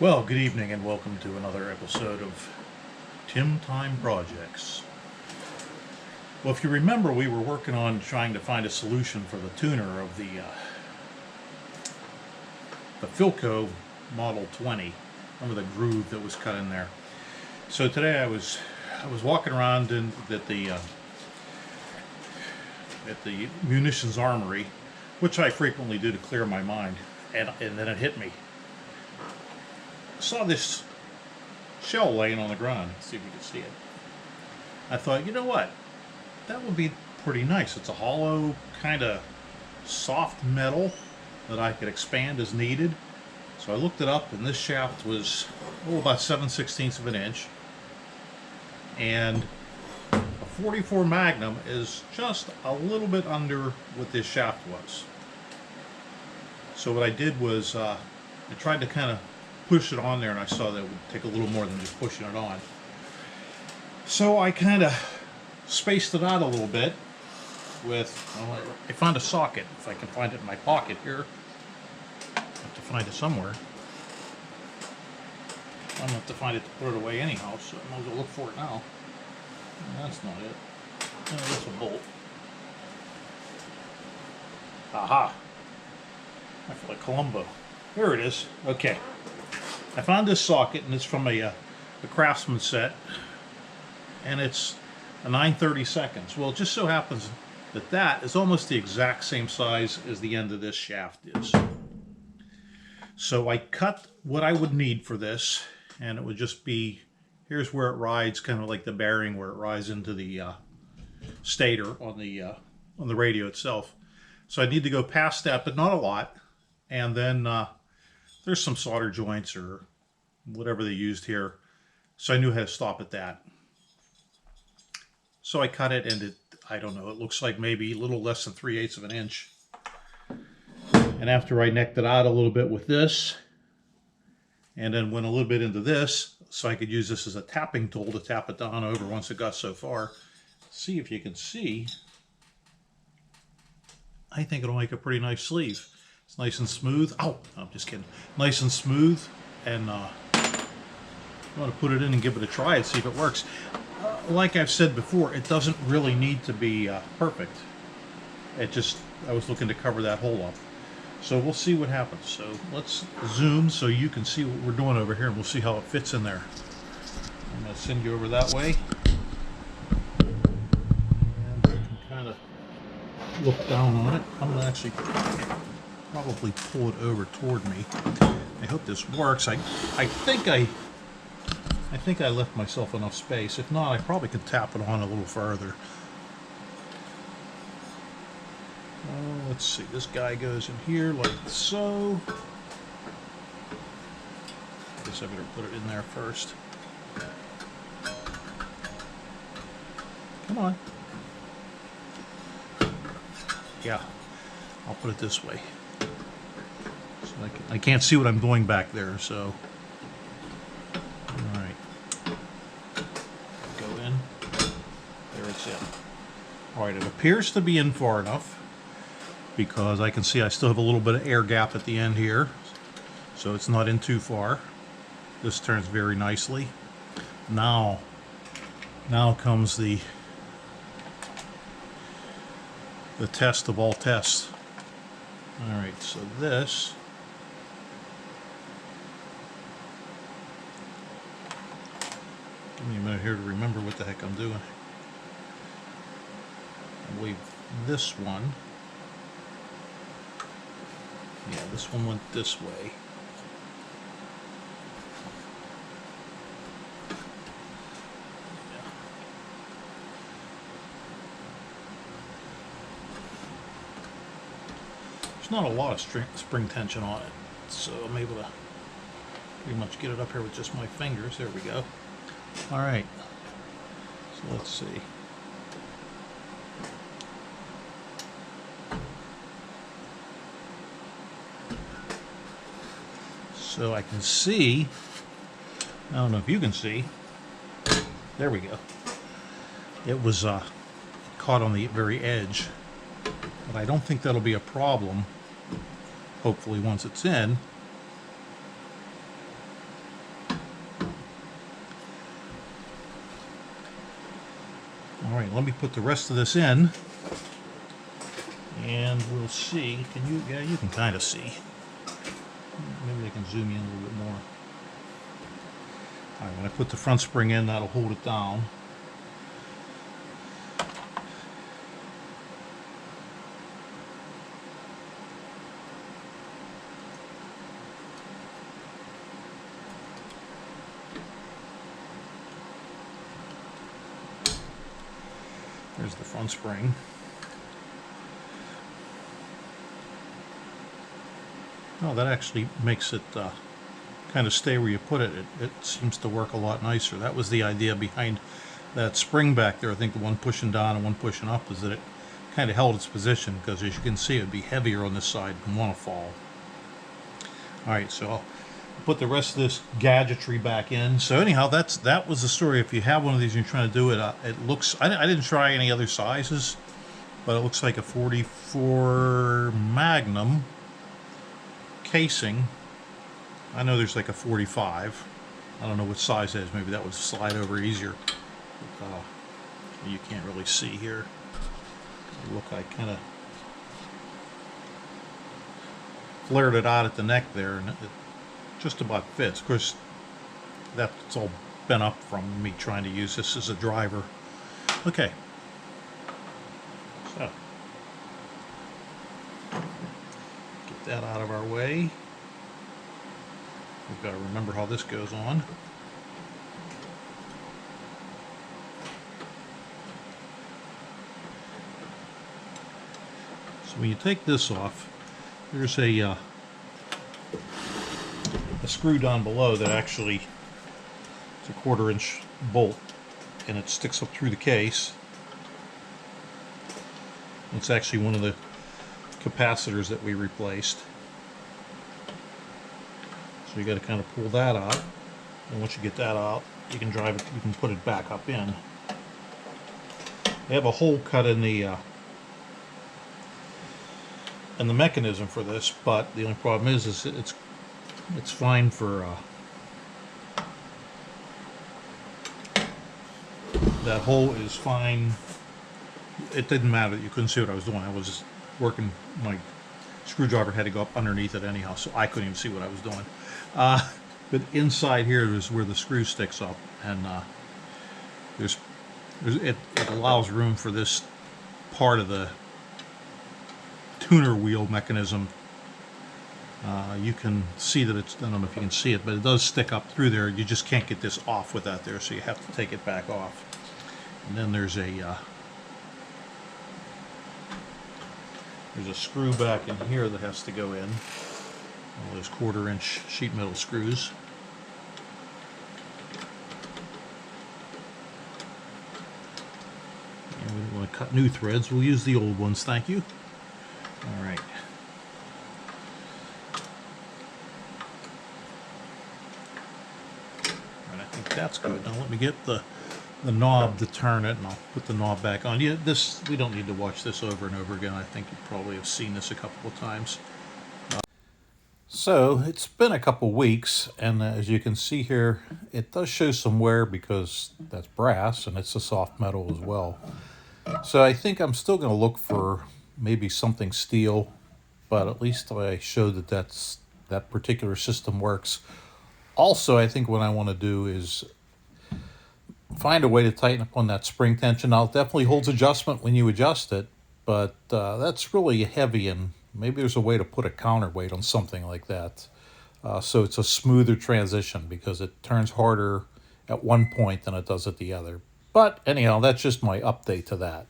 Well, good evening and welcome to another episode of Tim Time Projects. Well, if you remember, we were working on trying to find a solution for the tuner of the Philco Model 20. Remember the groove that was cut in there. So today I was walking around at the munitions armory, which I frequently do to clear my mind, and then it hit me. I saw this shell laying on the ground. Let's see if you can see it. I thought, you know what? That would be pretty nice. It's a hollow, kind of soft metal that I could expand as needed. So I looked it up, and this shaft was about 7/16 of an inch. And a 44 Magnum is just a little bit under what this shaft was. So what I did was I tried to kind of push it on there, and I saw that it would take a little more than just pushing it on. So I kind of spaced it out a little bit with, well, I found a socket. If I can find it in my pocket here. I have to find it somewhere. I'm going to have to find it to put it away anyhow, so I might as well look for it now. That's not it. Oh, that's a bolt. Aha! I feel like Columbo. There it is. Okay. I found this socket, and it's from a Craftsman set, and it's a 9/32. Well, it just so happens that that is almost the exact same size as the end of this shaft is. So I cut what I would need for this, and it would just be, here's where it rides, kind of like the bearing where it rides into the stator on the radio itself. So I need to go past that, but not a lot, and then there's some solder joints or whatever they used here. So I knew how to stop at that. So I cut it, and it, I don't know, it looks like maybe a little less than 3/8 of an inch. And after I necked it out a little bit with this, and then went a little bit into this, so I could use this as a tapping tool to tap it down over once it got so far. See if you can see. I think it'll make a pretty nice sleeve. It's nice and smooth. Oh, I'm just kidding. Nice and smooth, and I want to put it in and give it a try and see if it works. Like I've said before, it doesn't really need to be perfect. It just, I was looking to cover that hole up. So we'll see what happens. So let's zoom so you can see what we're doing over here, and we'll see how it fits in there. I'm going to send you over that way. And you can kind of look down on it. I'm going to actually probably pull it over toward me. I hope this works. I think I left myself enough space. If not, I probably could tap it on a little further. Let's see. This guy goes in here like so. I guess I better put it in there first. Come on. Yeah, I'll put it this way. So I can't see what I'm doing back there, so. All right. Go in. There it's in. All right, it appears to be in far enough because I can see I still have a little bit of air gap at the end here, so it's not in too far. This turns very nicely. Now comes the test of all tests. All right, so this. Give me a minute here to remember what the heck I'm doing. I believe this one. Yeah, this one went this way. There's not a lot of spring tension on it, so I'm able to pretty much get it up here with just my fingers. There we go. All right, so let's see. So I can see, I don't know if you can see, there we go. It was caught on the very edge, but I don't think that'll be a problem, hopefully once it's in. All right, let me put the rest of this in, and we'll see. Can you? Yeah, you can kind of see. Maybe I can zoom in a little bit more. All right, when I put the front spring in, that'll hold it down. There's the front spring. Oh, that actually makes it kind of stay where you put it. It seems to work a lot nicer. That was the idea behind that spring back there. I think the one pushing down and one pushing up is that it kind of held its position, because as you can see, it would be heavier on this side and want to fall. All right, so I'll put the rest of this gadgetry back in. So anyhow, that was the story. If you have one of these and you're trying to do it, it looks, I didn't try any other sizes, but it looks like a 44 Magnum casing. I know there's like a 45. I don't know what size that is. Maybe that would slide over easier. But, you can't really see here. Look, I kind of flared it out at the neck there, and it just about fits. Of course, that's all bent up from me trying to use this as a driver. Okay. So, get that out of our way. We've got to remember how this goes on. So when you take this off, there's a screw down below that actually, it's a 1/4 inch bolt, and it sticks up through the case. It's actually one of the capacitors that we replaced. So you got to kind of pull that out, and once you get that out, you can drive it. You can put it back up in. They have a hole cut in the mechanism for this, but the only problem is it's fine for that hole is fine. It didn't matter that you couldn't see what I was doing. I was just working. My screwdriver had to go up underneath it anyhow, so I couldn't even see what I was doing. But inside here is where the screw sticks up, and it allows room for this part of the tuner wheel mechanism. You can see that it's, I don't know if you can see it, but it does stick up through there. You just can't get this off with that there, so you have to take it back off. And then there's a screw back in here that has to go in. All those 1/4 inch sheet metal screws. And we want to cut new threads. We'll use the old ones, thank you. All right. And I think that's good. Now let me get the knob to turn it, and I'll put the knob back on. Yeah, we don't need to watch this over and over again. I think you probably have seen this a couple of times. So it's been a couple weeks, and as you can see here, it does show some wear because that's brass and it's a soft metal as well. So I think I'm still going to look for maybe something steel, but at least I showed that particular system works. Also, I think what I want to do is find a way to tighten up on that spring tension. Now, it definitely holds adjustment when you adjust it, but that's really heavy, and maybe there's a way to put a counterweight on something like that. So it's a smoother transition, because it turns harder at one point than it does at the other. But anyhow, that's just my update to that.